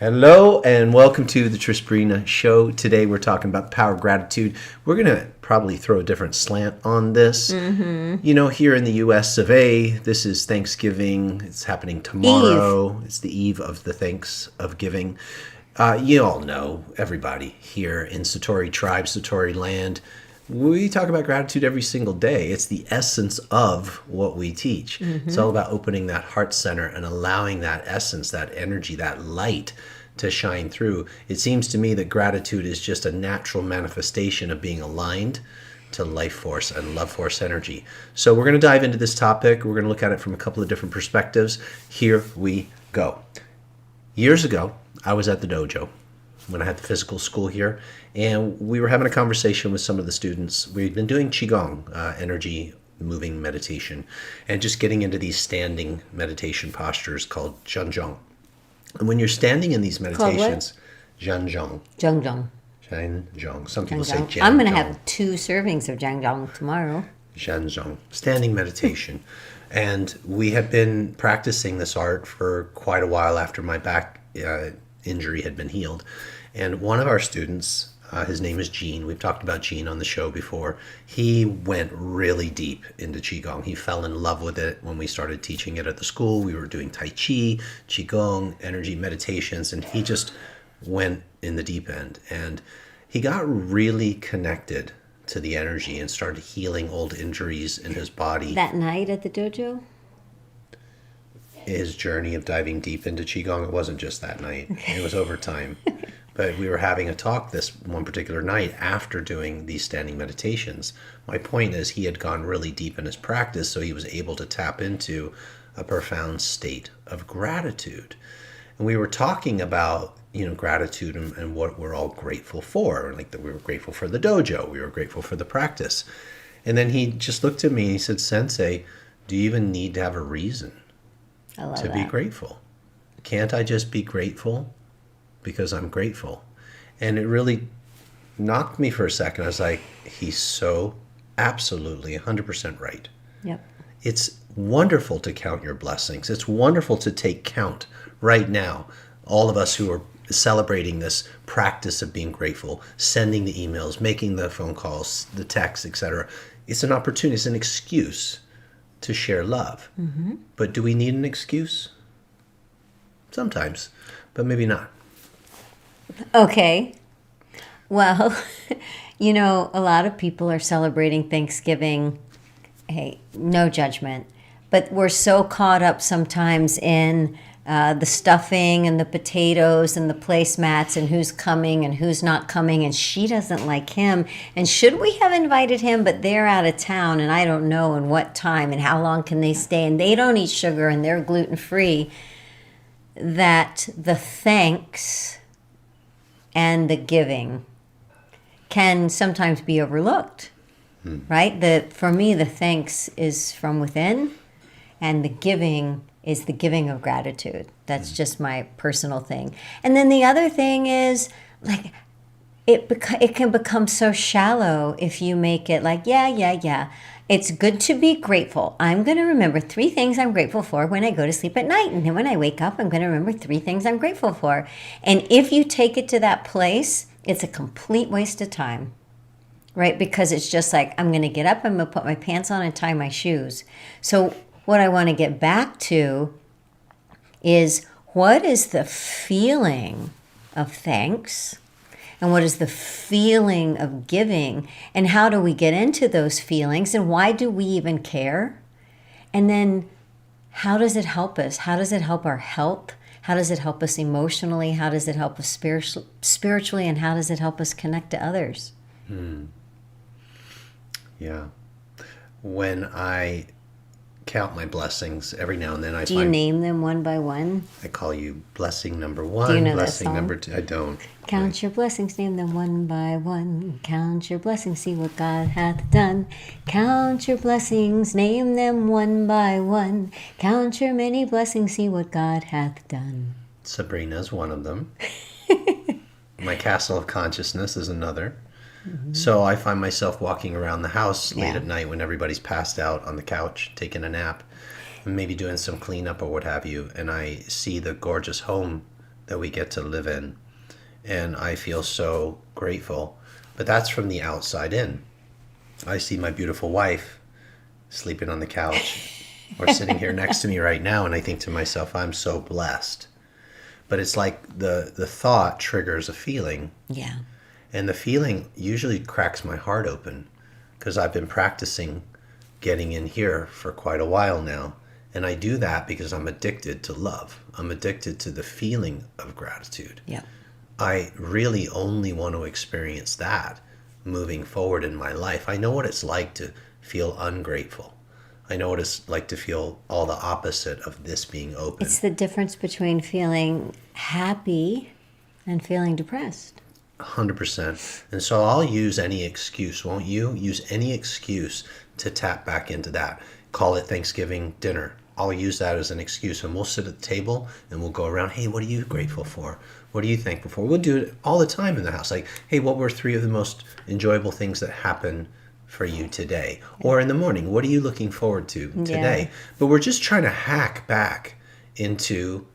Hello and welcome to the Trisbrina Show. Today we're talking about the power of gratitude. We're going to probably throw a different slant on this. You know, here in the US of A, this is Thanksgiving. It's happening tomorrow. It's the eve of the Thanks of Giving. You all know, everybody here in Satori Tribe, Satori Land, we talk about gratitude every single day. It's the essence of what we teach. It's all about opening that heart center and allowing that essence, that energy, that light to shine through. It seems to me that gratitude is just a natural manifestation of being aligned to life force and love force energy. So we're going to dive into this topic. We're going to look at it from a couple of different perspectives. Here we go. Years ago, I was at the dojo when I had the physical school here, and we were having a conversation with some of the students. We've been doing Qigong, energy moving meditation, and just getting into these standing meditation postures called Zhanzhong. And when you're standing in these meditations, Zhanzhong. Zhanzhong. Some people say Zhanzhong. I'm going to have 2 servings of Zhanzhong tomorrow. Zhanzhong, standing meditation. And we had been practicing this art for quite a while after my back injury had been healed. And one of our students, his name is Gene. We've talked about Gene on the show before. He went really deep into Qigong. He fell in love with it when we started teaching it at the school. We were doing Tai Chi, Qigong, energy meditations, and he just went in the deep end. And he got really connected to the energy and started healing old injuries in his body. That night at the dojo? His journey of diving deep into Qigong, it wasn't just that night. It was over time. But we were having a talk this one particular night after doing these standing meditations. My point is he had gone really deep in his practice, so he was able to tap into a profound state of gratitude. And we were talking about, gratitude and what we're all grateful for. Like that we were grateful for the dojo. We were grateful for the practice. And then he just looked at me and he said, "Sensei, do you even need to have a reason to be grateful? Can't I just be grateful because I'm grateful?" And it really knocked me for a second. I was like, he's so absolutely 100% right. Yep. It's wonderful to count your blessings. It's wonderful to take count right now. All of us who are celebrating this practice of being grateful, sending the emails, making the phone calls, the texts, etc. It's an opportunity, it's an excuse to share love. But do we need an excuse? Sometimes, but maybe not. Okay. Well, a lot of people are celebrating Thanksgiving. Hey, no judgment. But we're so caught up sometimes in the stuffing and the potatoes and the placemats and who's coming and who's not coming, and she doesn't like him. And should we have invited him, but they're out of town and I don't know in what time and how long can they stay, and they don't eat sugar and they're gluten-free, that the thanks and the giving can sometimes be overlooked, right? For me, the thanks is from within, and the giving is the giving of gratitude. That's just my personal thing. And then the other thing is, like, it can become so shallow if you make it like, yeah. It's good to be grateful. I'm going to remember 3 things I'm grateful for when I go to sleep at night. And then when I wake up, I'm going to remember 3 things I'm grateful for. And if you take it to that place, it's a complete waste of time, right? Because it's just like, I'm going to get up, I'm going to put my pants on and tie my shoes. So what I want to get back to is, what is the feeling of thanks? And what is the feeling of giving? And how do we get into those feelings? And why do we even care? And then how does it help us? How does it help our health? How does it help us emotionally? How does it help us spiritually? And how does it help us connect to others? Yeah. When I count my blessings every now and then, Do you name them one by one? I call you blessing number 1, Do you know blessing that song? number 2. I don't. Count your blessings, name them one by one. Count your blessings, see what God hath done. Count your blessings, name them one by one. Count your many blessings, see what God hath done. Sabrina's one of them. My castle of consciousness is another. So I find myself walking around the house late at night when everybody's passed out on the couch, taking a nap, and maybe doing some cleanup or what have you, and I see the gorgeous home that we get to live in. And I feel so grateful. But that's from the outside in. I see my beautiful wife sleeping on the couch or sitting here next to me right now, and I think to myself, I'm so blessed. But it's like the thought triggers a feeling. Yeah. And the feeling usually cracks my heart open because I've been practicing getting in here for quite a while now. And I do that because I'm addicted to love. I'm addicted to the feeling of gratitude. Yeah. I really only want to experience that moving forward in my life. I know what it's like to feel ungrateful. I know what it's like to feel all the opposite of this being open. It's the difference between feeling happy and feeling depressed. 100%. And so I'll use any excuse, won't you? Use any excuse to tap back into that. Call it Thanksgiving dinner. I'll use that as an excuse, and we'll sit at the table and we'll go around. Hey, what are you grateful for? What are you thankful for? We'll do it all the time in the house. Like, hey, what were 3 of the most enjoyable things that happened for you today? Or in the morning, what are you looking forward to today? But we're just trying to hack back into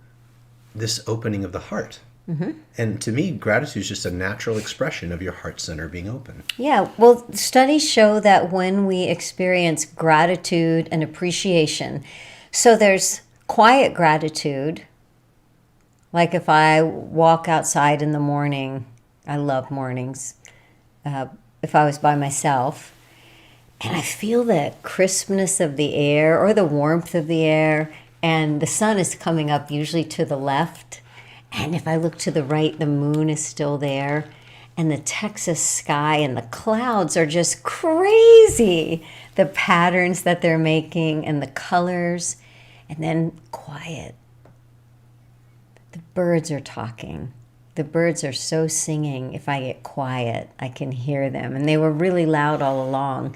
this opening of the heart. Mm-hmm. And to me, gratitude is just a natural expression of your heart center being open. Yeah, well, studies show that when we experience gratitude and appreciation, so there's quiet gratitude, like if I walk outside in the morning, I love mornings, if I was by myself, and I feel the crispness of the air or the warmth of the air, and the sun is coming up usually to the left, and if I look to the right, the moon is still there, and the Texas sky and the clouds are just crazy. The patterns that they're making and the colors, and then quiet. The birds are talking. The birds are so singing. If I get quiet, I can hear them. And they were really loud all along.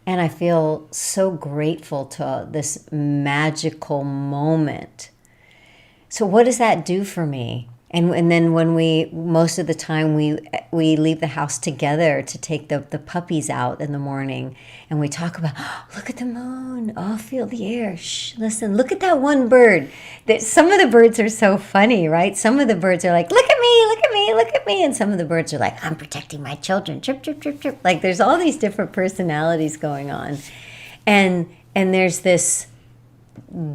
And I feel so grateful to this magical moment. So what does that do for me? And then when most of the time we leave the house together to take the puppies out in the morning, and we talk about, oh, look at the moon, oh, feel the air, shh, listen, look at that one bird. Some of the birds are so funny, right? Some of the birds are like, look at me, look at me, look at me. And some of the birds are like, I'm protecting my children, chirp, chirp, chirp, chirp. Like there's all these different personalities going on. And there's this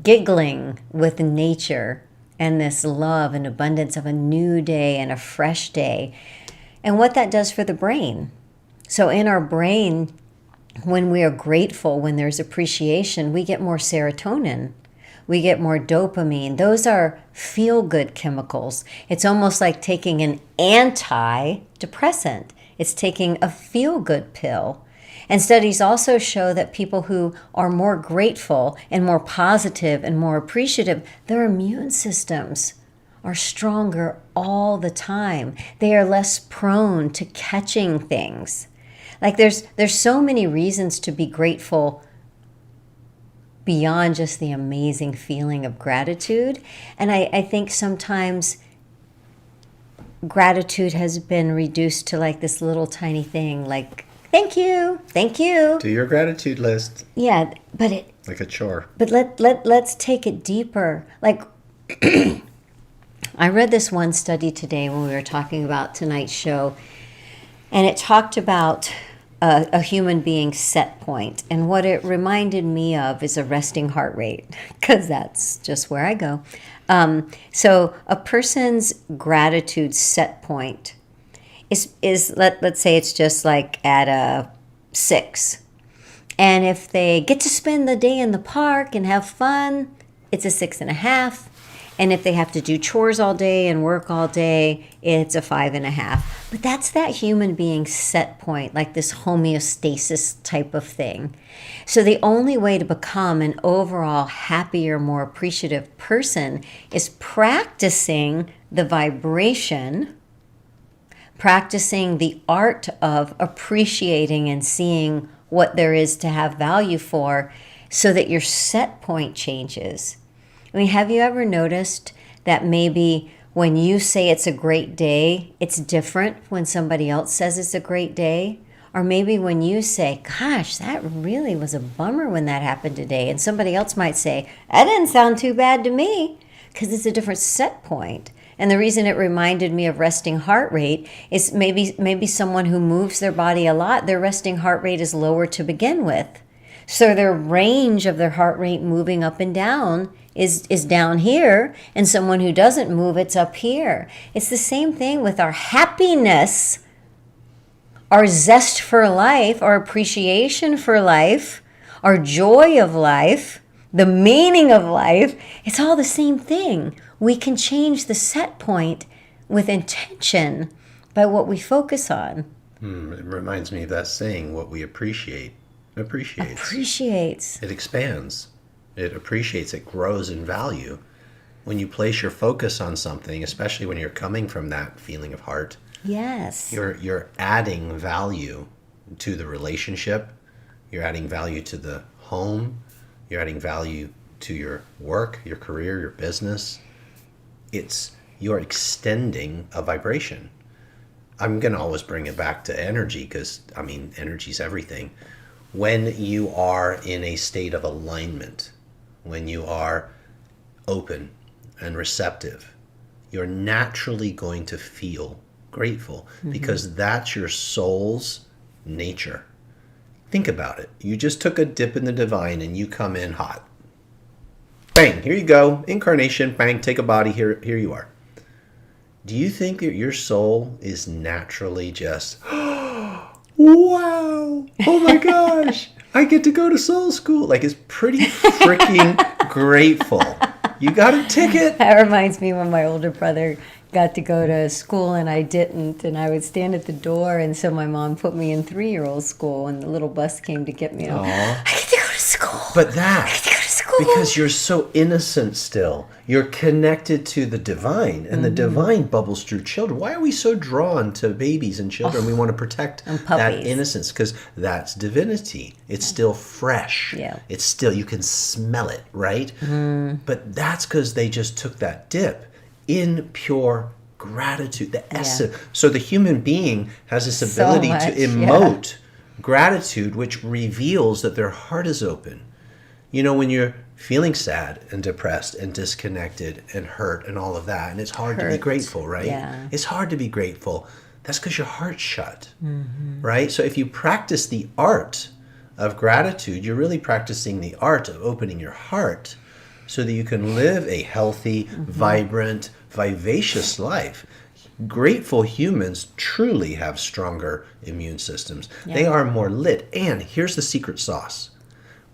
giggling with nature, and this love and abundance of a new day and a fresh day, and what that does for the brain. So in our brain, when we are grateful, when there's appreciation, we get more serotonin, we get more dopamine. Those are feel-good chemicals. It's almost like taking an antidepressant. It's taking a feel-good pill. And studies also show that people who are more grateful and more positive and more appreciative, their immune systems are stronger all the time. They are less prone to catching things. Like there's so many reasons to be grateful beyond just the amazing feeling of gratitude. And I think sometimes gratitude has been reduced to like this little tiny thing, like, thank you. Do your gratitude list. Yeah, but it like a chore. But let's take it deeper. Like I read this one study today when we were talking about tonight's show, and it talked about a human being's set point. And what it reminded me of is a resting heart rate, because that's just where I go. So a person's gratitude set point is let's say it's just like at a 6. And if they get to spend the day in the park and have fun, it's a 6.5. And if they have to do chores all day and work all day, it's a 5.5. But that's that human being set point, like this homeostasis type of thing. So the only way to become an overall happier, more appreciative person is practicing the vibration, practicing the art of appreciating and seeing what there is to have value for, so that your set point changes. I mean, have you ever noticed that maybe when you say it's a great day, it's different when somebody else says it's a great day? Or maybe when you say, gosh, that really was a bummer when that happened today, and somebody else might say, that didn't sound too bad to me, because it's a different set point. And the reason it reminded me of resting heart rate is maybe someone who moves their body a lot, their resting heart rate is lower to begin with. So their range of their heart rate moving up and down is down here, and someone who doesn't move, it's up here. It's the same thing with our happiness, our zest for life, our appreciation for life, our joy of life, the meaning of life. It's all the same thing. We can change the set point with intention by what we focus on. It reminds me of that saying, what we appreciates. Appreciates. It expands. It appreciates. It grows in value. When you place your focus on something, especially when you're coming from that feeling of heart, Yes. you're adding value to the relationship. You're adding value to the home. You're adding value to your work, your career, your business. You're extending a vibration. I'm going to always bring it back to energy because, energy is everything. When you are in a state of alignment, when you are open and receptive, you're naturally going to feel grateful because that's your soul's nature. Think about it. You just took a dip in the divine and you come in hot. Bang, here you go. Incarnation, bang, take a body, here you are. Do you think that your soul is naturally just, wow, oh my gosh, I get to go to soul school? Like, it's pretty freaking grateful. You got a ticket. That reminds me when my older brother got to go to school and I didn't, and I would stand at the door, and so my mom put me in 3-year-old school, and the little bus came to get me. I get to go to school. But I get to go to school. because you're so innocent still. You're connected to the divine, and the divine bubbles through children. Why are we so drawn to babies and children? We want to protect that innocence because that's divinity. It's still fresh. Yeah. It's still, you can smell it, right? But that's because they just took that dip in pure gratitude, the essence. So the human being has this ability to emote gratitude, which reveals that their heart is open. You know, when you're feeling sad and depressed and disconnected and hurt and all of that, and it's hard to be grateful, right? Yeah. It's hard to be grateful. That's because your heart's shut, right? So if you practice the art of gratitude, you're really practicing the art of opening your heart so that you can live a healthy, vibrant, vivacious life. Grateful humans truly have stronger immune systems. They are more lit. And here's the secret sauce.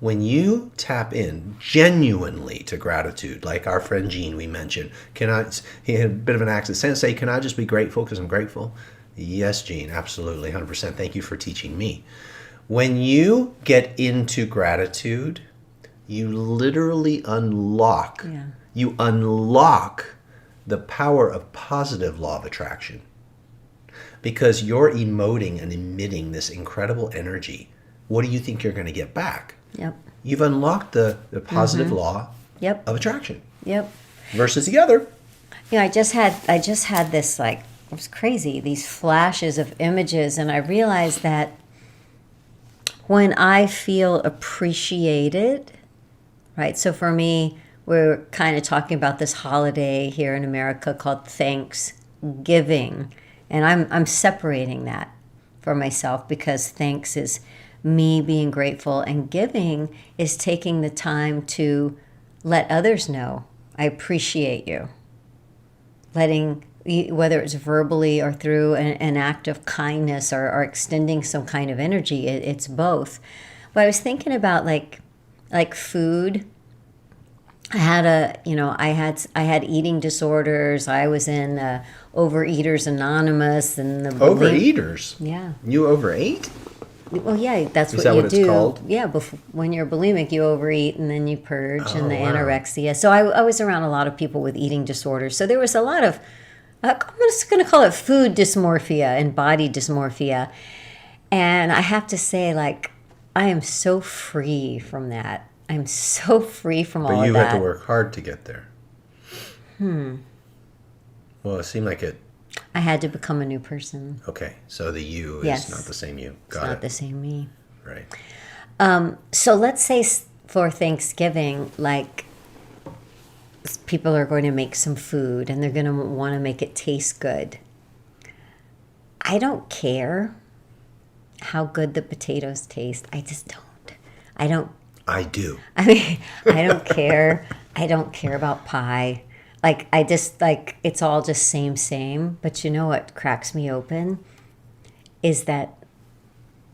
When you tap in genuinely to gratitude, like our friend Gene we mentioned, he had a bit of an accent. Sensei, can I just be grateful because I'm grateful? Yes, Gene, absolutely, 100%. Thank you for teaching me. When you get into gratitude, you literally unlock the power of positive law of attraction, because you're emoting and emitting this incredible energy. What do you think you're going to get back? Yep. You've unlocked the positive law of attraction. Yep. Versus the other. You know, I just had this, like, it was crazy, these flashes of images, and I realized that when I feel appreciated, right? So for me, we're kind of talking about this holiday here in America called Thanksgiving, and I'm separating that for myself, because thanks is me being grateful, and giving is taking the time to let others know I appreciate you. Letting, whether it's verbally or through an act of kindness or extending some kind of energy, it's both. But I was thinking about like food. I had eating disorders. I was in Overeaters Anonymous and the Overeaters. Yeah. You overate? Well, yeah, that's Is what that you what do. it's called? Yeah, when you're bulimic, you overeat and then you purge, and the anorexia. So I was around a lot of people with eating disorders. So there was a lot of, I'm just going to call it food dysmorphia and body dysmorphia. And I have to say, like, I am so free from that. I'm so free from all of that. But you had to work hard to get there. Well, it seemed like it. I had to become a new person. Okay, so the you Yes. is not the same you. It's not the same me. Right. So let's say for Thanksgiving, like, people are going to make some food and they're going to want to make it taste good. I don't care how good the potatoes taste. I just don't. I do. I mean, I don't care. I don't care about pie. Like, I just, like, it's all just same. But you know what cracks me open is that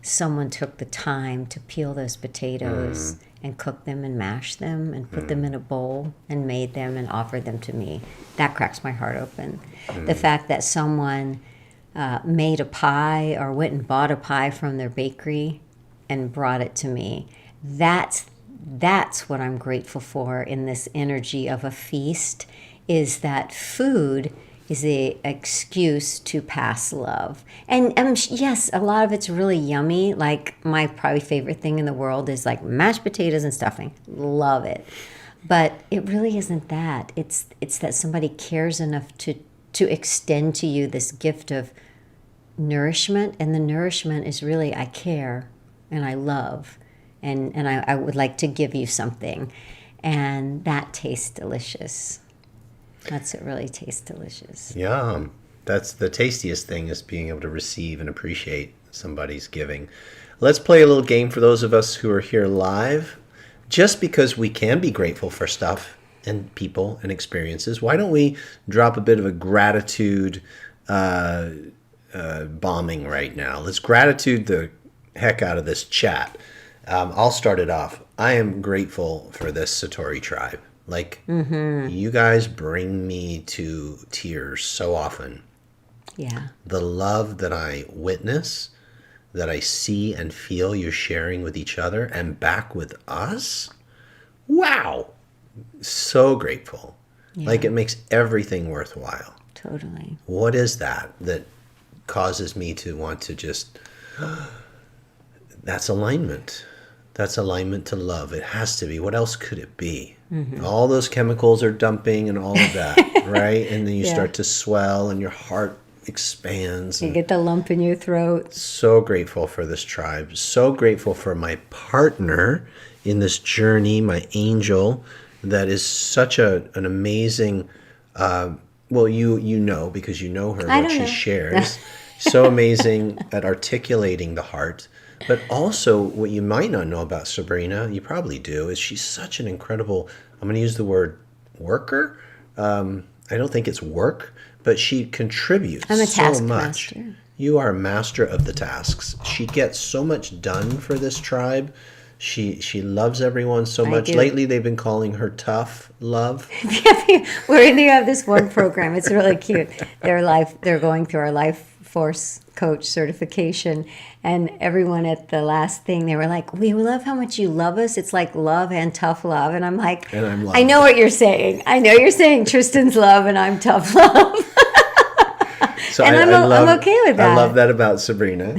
someone took the time to peel those potatoes and cook them and mash them and put them in a bowl and made them and offered them to me. That cracks my heart open. The fact that someone made a pie or went and bought a pie from their bakery and brought it to me, that's what I'm grateful for in this energy of a feast, is that food is the excuse to pass love. And yes, a lot of it's really yummy. Like, my probably favorite thing in the world is like mashed potatoes and stuffing. Love it. But it really isn't that. It's that somebody cares enough to extend to you this gift of nourishment. And the nourishment is really, I care and I love. And I would like to give you something. And that tastes delicious. That's what really tastes delicious. Yum. That's the tastiest thing, is being able to receive and appreciate somebody's giving. Let's play a little game for those of us who are here live. Just because we can be grateful for stuff and people and experiences, why don't we drop a bit of a gratitude bombing right now? Let's gratitude the heck out of this chat. I'll start it off. I am grateful for this Satori tribe. Like, you guys bring me to tears so often. Yeah. The love that I witness, that I see and feel you're sharing with each other and back with us. Wow. So grateful. Yeah. Like, it makes everything worthwhile. Totally. What is that causes me to want to just... That's alignment. That's alignment to love. It has to be. What else could it be? All those chemicals are dumping and all of that, right? And then you start to swell and your heart expands. You get the lump in your throat. So grateful for this tribe. So grateful for my partner in this journey, my angel, that is such an amazing... well, you know, because you know her, what she shares. So amazing at articulating the heart. But also, what you might not know about Sabrina, you probably do, is she's such an incredible, I'm going to use the word worker. I don't think it's work, but she contributes I'm a so much. taskmaster. You are a master of the tasks. She gets so much done for this tribe. She loves everyone so much. Lately, they've been calling her Tough Love. We have this one program. It's really cute. They're going through our life force coach certification, and everyone at the last thing, they were like, we love how much you love us. It's like love and tough love. And I'm like, I know what you're saying. I know you're saying Tristan's love and I'm tough love. So and I'm okay with that. I love that about Sabrina.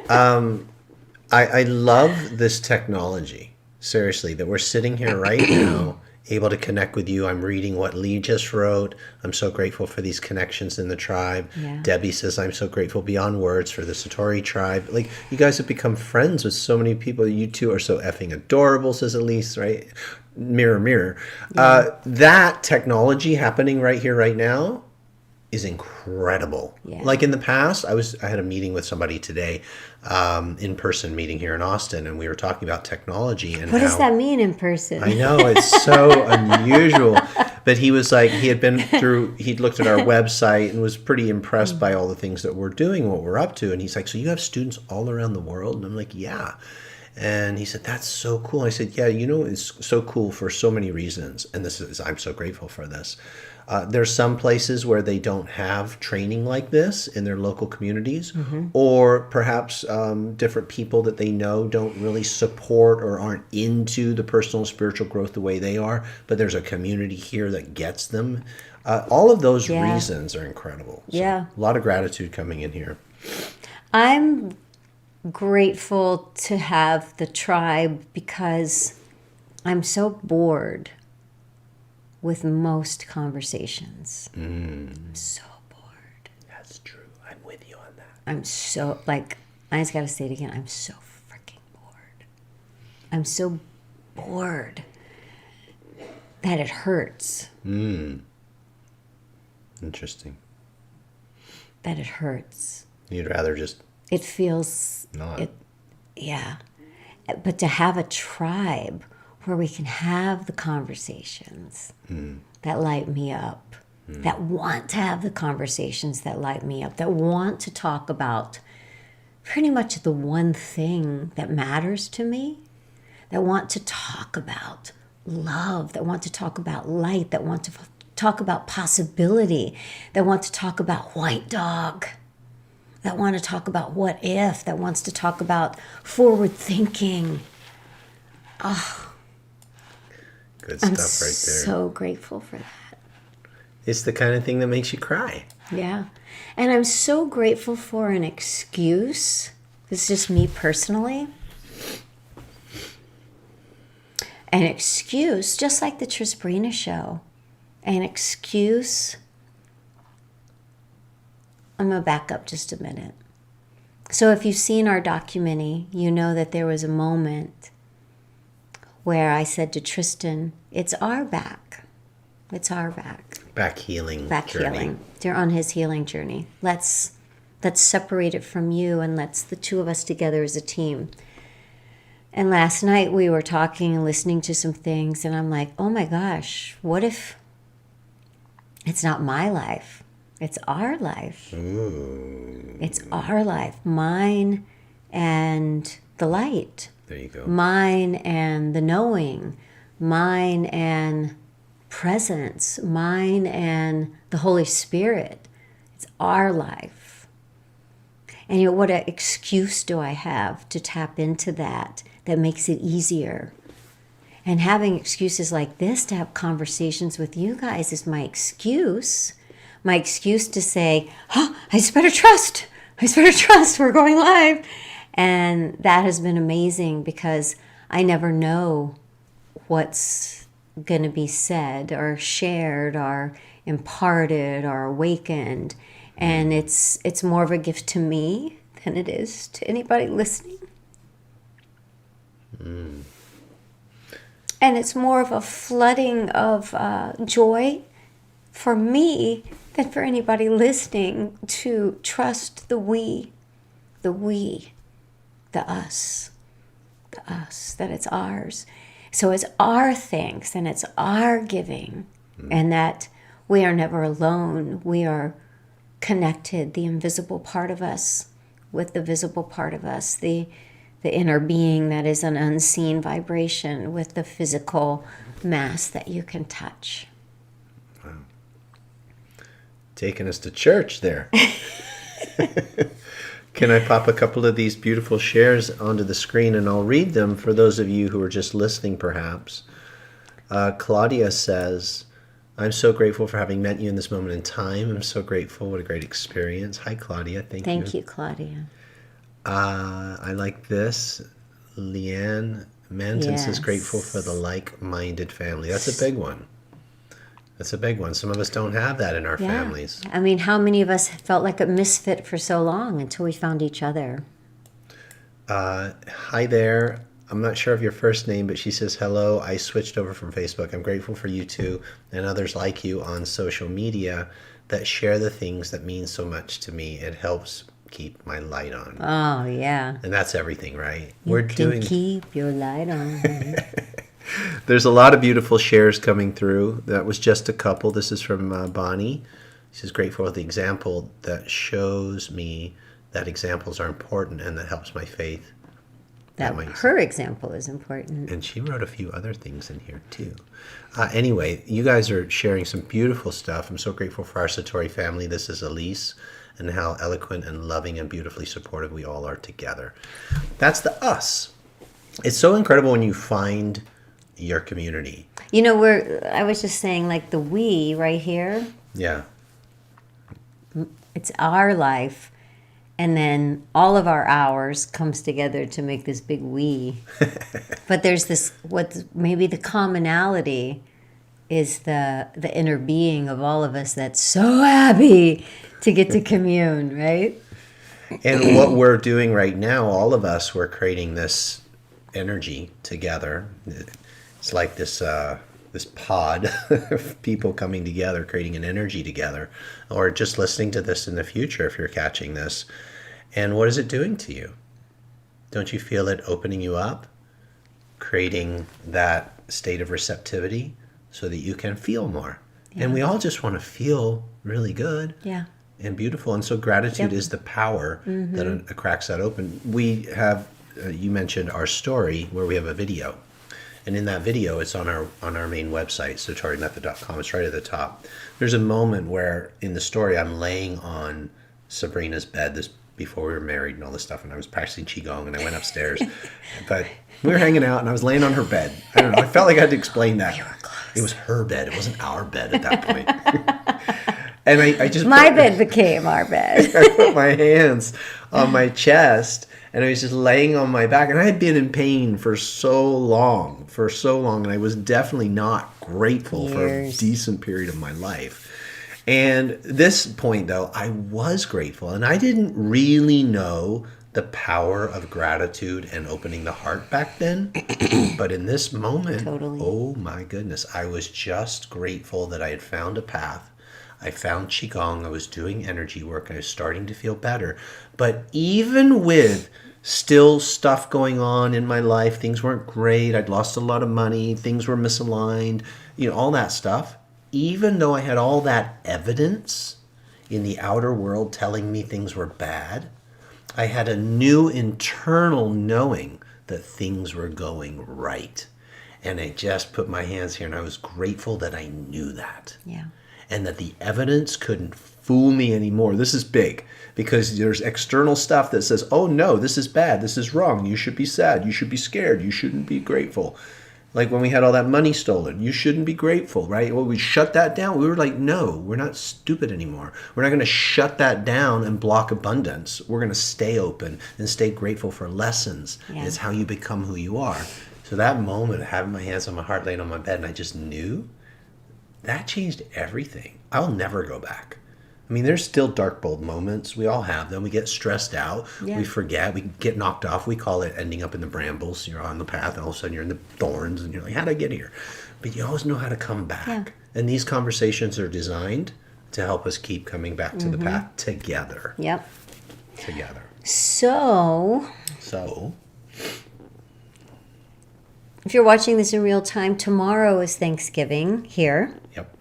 I love this technology, seriously, that we're sitting here right now, able to connect with you. I'm reading what Lee just wrote. I'm so grateful for these connections in the tribe. Yeah. Debbie says, I'm so grateful beyond words for the Satori tribe. Like, you guys have become friends with so many people. You two are so effing adorable, says Elise, right? Mirror, mirror. Yeah. That technology happening right here, right now, is incredible. Yeah. Like, in the past, I had a meeting with somebody today, in-person meeting here in Austin, and we were talking about technology and what does that mean, in person? I know, it's so unusual. But he was like, he'd looked at our website and was pretty impressed by all the things that we're doing, what we're up to. And he's like, so you have students all around the world? And I'm like, yeah. And he said, that's so cool. I said, yeah, it's so cool for so many reasons. And I'm so grateful for this. There's some places where they don't have training like this in their local communities, or perhaps different people that they know don't really support or aren't into the personal and spiritual growth the way they are, but there's a community here that gets them. All of those reasons are incredible. So, a lot of gratitude coming in here. I'm grateful to have the tribe because I'm so bored with most conversations. I'm so bored. That's true. I'm with you on that. I'm so, like, I just gotta say it again. I'm so freaking bored. I'm so bored. that it hurts. Interesting. That it hurts. You'd rather just It feels not. Yeah. But to have a tribe where we can have the conversations that light me up, that want to have the conversations that light me up, that want to talk about pretty much the one thing that matters to me, that want to talk about love, that want to talk about light, that want to talk about possibility, that want to talk about white dog, that want to talk about what if, that wants to talk about forward thinking. Good I'm stuff right there. so grateful for that. It's the kind of thing that makes you cry. Yeah. And I'm so grateful for an excuse. This is just me personally. An excuse, just like the Trisbrina Show. An excuse. I'm going to back up just a minute. So if you've seen our documentary, you know that there was a moment where I said to Tristan, it's our back. It's our back. Back healing Back journey. healing. They're on his healing journey. Let's separate it from you and let's the two of us together as a team. And last night we were talking and listening to some things and I'm like, oh my gosh, what if it's not my life? It's our life. Ooh. It's our life. Mine and the light. There you go. Mine and the knowing. Mine and presence. Mine and the Holy Spirit. It's our life. And you know, what an excuse do I have to tap into that makes it easier? And having excuses like this to have conversations with you guys is my excuse. My excuse to say, oh, I just better trust. We're going live. And that has been amazing because I never know what's going to be said or shared or imparted or awakened. And it's more of a gift to me than it is to anybody listening. And it's more of a flooding of joy for me than for anybody listening to trust the we, the us, that it's ours. So it's our thanks and it's our giving and that we are never alone. We are connected, the invisible part of us with the visible part of us, the inner being that is an unseen vibration with the physical mass that you can touch. Wow. Taking us to church there. Can I pop a couple of these beautiful shares onto the screen and I'll read them for those of you who are just listening perhaps. Claudia says, I'm so grateful for having met you in this moment in time. I'm so grateful. What a great experience. Hi, Claudia. Thank you, Claudia. I like this. Leanne Manton says, grateful for the like-minded family. That's a big one. Some of us don't have that in our families. I mean, how many of us felt like a misfit for so long until we found each other? Hi there. I'm not sure of your first name, but she says, hello. I switched over from Facebook. I'm grateful for you too and others like you on social media that share the things that mean so much to me. It helps keep my light on. Oh, yeah. And that's everything, right? You can keep your light on. There's a lot of beautiful shares coming through. That was just a couple. This is from Bonnie. She's grateful for the example that shows me that examples are important and that helps my faith. Her example is important. And she wrote a few other things in here too. Anyway, you guys are sharing some beautiful stuff. I'm so grateful for our Satori family. This is Elise, and how eloquent and loving and beautifully supportive we all are together. That's the us. It's so incredible when you find your community. You know, I was just saying, like the we right here. Yeah. It's our life. And then all of our hours comes together to make this big we. But there's this, what maybe the commonality is the inner being of all of us that's so happy to get to commune, right? And what we're doing right now, all of us, we're creating this energy together. It's like this this pod of people coming together, creating an energy together, or just listening to this in the future if you're catching this. And what is it doing to you? Don't you feel it opening you up, creating that state of receptivity so that you can feel more? Yeah. And we all just want to feel really good. Yeah. And beautiful. And so gratitude is the power that cracks that open. We have, you mentioned our story where we have a video. And in that video, it's on our main website, socharimethod.com. It's right at the top. There's a moment where in the story, I'm laying on Sabrina's bed this before we were married and all this stuff. And I was practicing Qigong and I went upstairs. But we were hanging out and I was laying on her bed. I don't know. I felt like I had to explain that. We were close. It was her bed. It wasn't our bed at that point. And I just my bed became our bed. I put my hands on my chest and I was just laying on my back. And I had been in pain for so long. And I was definitely not grateful for a decent period of my life. And this point, though, I was grateful. And I didn't really know the power of gratitude and opening the heart back then. But in this moment, oh my goodness, I was just grateful that I had found a path. I found Qigong, I was doing energy work, I was starting to feel better. But even with still stuff going on in my life, things weren't great, I'd lost a lot of money, things were misaligned, all that stuff. Even though I had all that evidence in the outer world telling me things were bad, I had a new internal knowing that things were going right. And I just put my hands here and I was grateful that I knew that. Yeah. And that the evidence couldn't fool me anymore. This is big because there's external stuff that says, oh no, this is bad, this is wrong, you should be sad, you should be scared, you shouldn't be grateful. Like when we had all that money stolen, you shouldn't be grateful, right? Well, we shut that down. We were like, no, we're not stupid anymore. We're not going to shut that down and block abundance. We're going to stay open and stay grateful for lessons. Yeah. It's how you become who you are. So that moment of having my hands on my heart, laying on my bed, and I just knew, that changed everything. I'll never go back. I mean, there's still dark, bold moments. We all have them. We get stressed out. Yeah. We forget. We get knocked off. We call it ending up in the brambles. You're on the path, and all of a sudden you're in the thorns, and you're like, how did I get here? But you always know how to come back. Yeah. And these conversations are designed to help us keep coming back to the path together. Yep. Together. So, if you're watching this in real time, tomorrow is Thanksgiving here. Yep.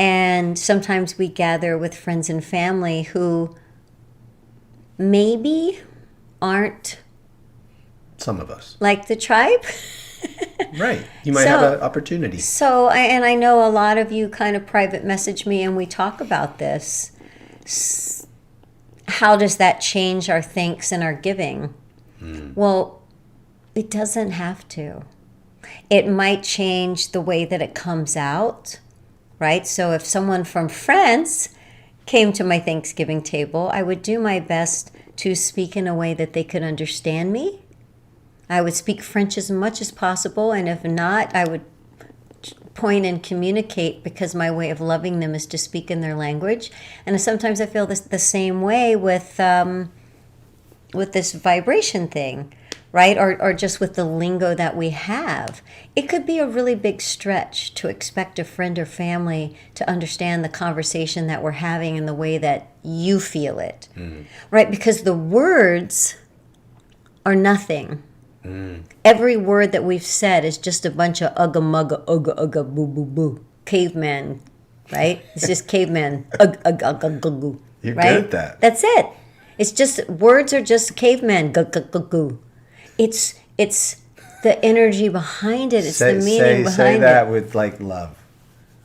And sometimes we gather with friends and family who maybe aren't... Some of us. Like the tribe. Right. You might have an opportunity. So, and I know a lot of you kind of private message me and we talk about this. How does that change our thanks and our giving? Well, it doesn't have to. It might change the way that it comes out. Right? So if someone from France came to my Thanksgiving table, I would do my best to speak in a way that they could understand me. I would speak French as much as possible, and if not, I would point and communicate because my way of loving them is to speak in their language. And sometimes I feel the same way with this vibration thing. Right? Or just with the lingo that we have. It could be a really big stretch to expect a friend or family to understand the conversation that we're having in the way that you feel it. Right? Because the words are nothing. Every word that we've said is just a bunch of ugga mugga, ugga ugga, boo boo boo. Caveman. Right? It's just caveman. Ugga ugga ugga goo. You're good at that. That's it. It's just, words are just caveman. Gug gug gug goo. It's the energy behind it. It's the meaning behind it. Say that with like love.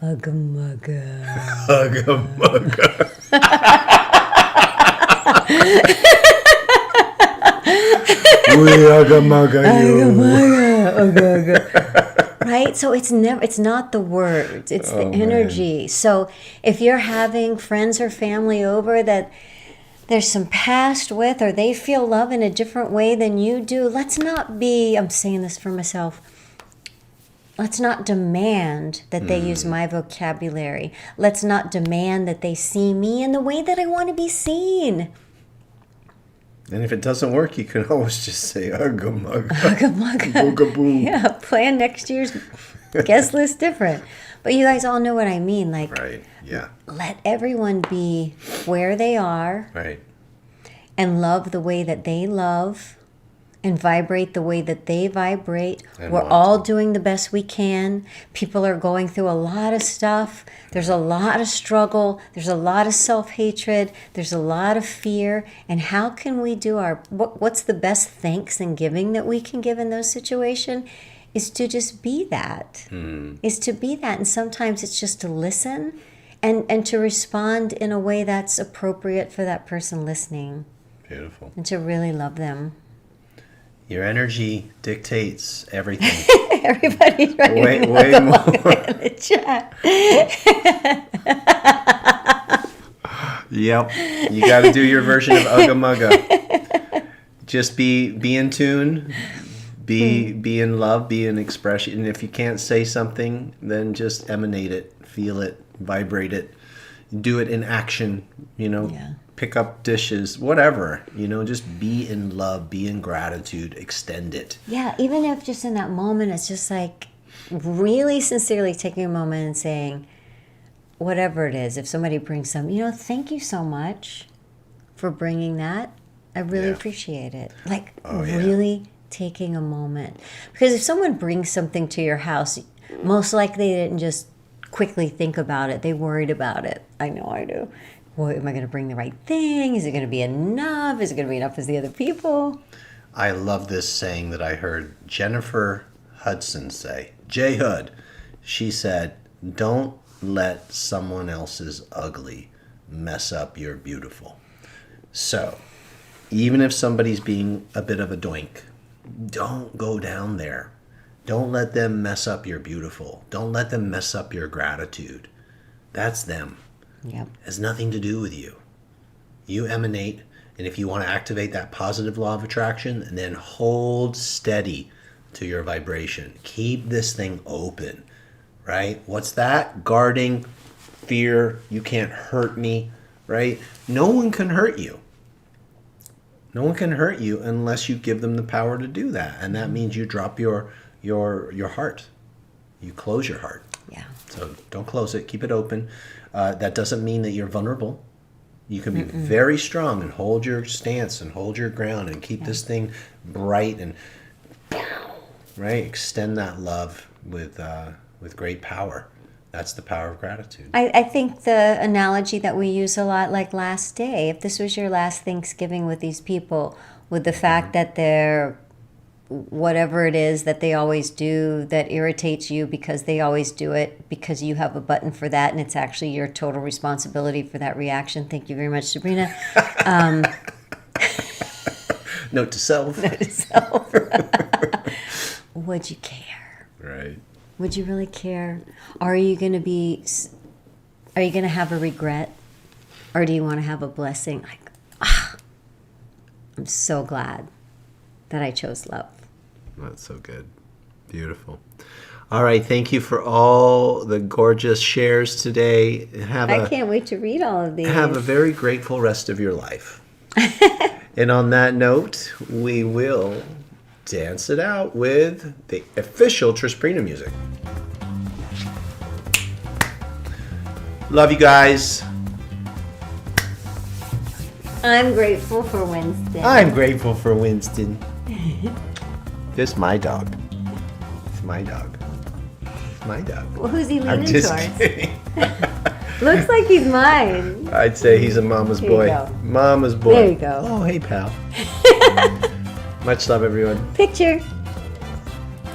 Ugga mugga. Ugga mugga. We ugga mugga you. Ugga mugga. Right? So it's not the words. It's the energy. Man. So if you're having friends or family over that there's some past with, or they feel love in a different way than you do, let's not be, I'm saying this for myself, let's not demand that they use my vocabulary. Let's not demand that they see me in the way that I want to be seen. And if it doesn't work, you can always just say ugga mugga. Ugga mugga. Boogaboo. Yeah, plan next year's guest list different. But you guys all know what I mean. Like, Right. Yeah. let everyone be where they are Right. and love the way that they love and vibrate the way that they vibrate. And We're want all to. doing the best we can. People are going through a lot of stuff. There's a lot of struggle. There's a lot of self-hatred. There's a lot of fear. And how can we do what's the best thanks and giving that we can give in those situations? Is to just be that. Is to be that. And sometimes it's just to listen and to respond in a way that's appropriate for that person listening. Beautiful. And to really love them. Your energy dictates everything. Everybody's right. Way more. In the chat. Yep. You got to do your version of ugga mugga. Just be in tune. Be in love. Be in expression. And if you can't say something, then just emanate it, feel it, vibrate it, do it in action. Yeah. Pick up dishes, whatever. Just be in love, be in gratitude, extend it. Yeah, even if just in that moment, it's just like really sincerely taking a moment and saying, whatever it is, if somebody brings some, thank you so much for bringing that. I really appreciate it. Like, really taking a moment. Because if someone brings something to your house, most likely they didn't just quickly think about it. They worried about it. I know I do. Well, am I going to bring the right thing? Is it going to be enough? Is it going to be enough as the other people? I love this saying that I heard Jennifer Hudson say. J. Hood. She said, don't let someone else's ugly mess up your beautiful. So, even if somebody's being a bit of a doink, don't go down there. Don't let them mess up your beautiful. Don't let them mess up your gratitude. That's them. Yep. It has nothing to do with you. You emanate, and if you want to activate that positive law of attraction, then hold steady to your vibration. Keep this thing open, right? What's that? Guarding, fear, you can't hurt me, right? No one can hurt you. No one can hurt you unless you give them the power to do that. And that means you drop your heart. You close your heart. Yeah. So don't close it. Keep it open. That doesn't mean that you're vulnerable. You can be very strong and hold your stance and hold your ground and keep this thing bright and right. Extend that love with great power. That's the power of gratitude. I think the analogy that we use a lot, like last day, if this was your last Thanksgiving with these people, with the fact that they're whatever it is that they always do that irritates you because they always do it because you have a button for that and it's actually your total responsibility for that reaction. Thank you very much, Sabrina. Note to self. Note to self. Would you care? Right. Would you really care? Are you going to have a regret? Or do you want to have a blessing? Like, I'm so glad that I chose love. That's so good. Beautiful. All right. Thank you for all the gorgeous shares today. I can't wait to read all of these. Have a very grateful rest of your life. And on that note, we will dance it out with the official Trisbrina music. Love you guys. I'm grateful for Winston. I'm grateful for Winston. This my dog. It's my dog. It's my dog. Well, who's he I'm leaning just towards? kidding. Looks like he's mine. I'd say he's a mama's Here you boy. go. Mama's boy. There you go. Oh, hey, pal. Much love, everyone. Picture.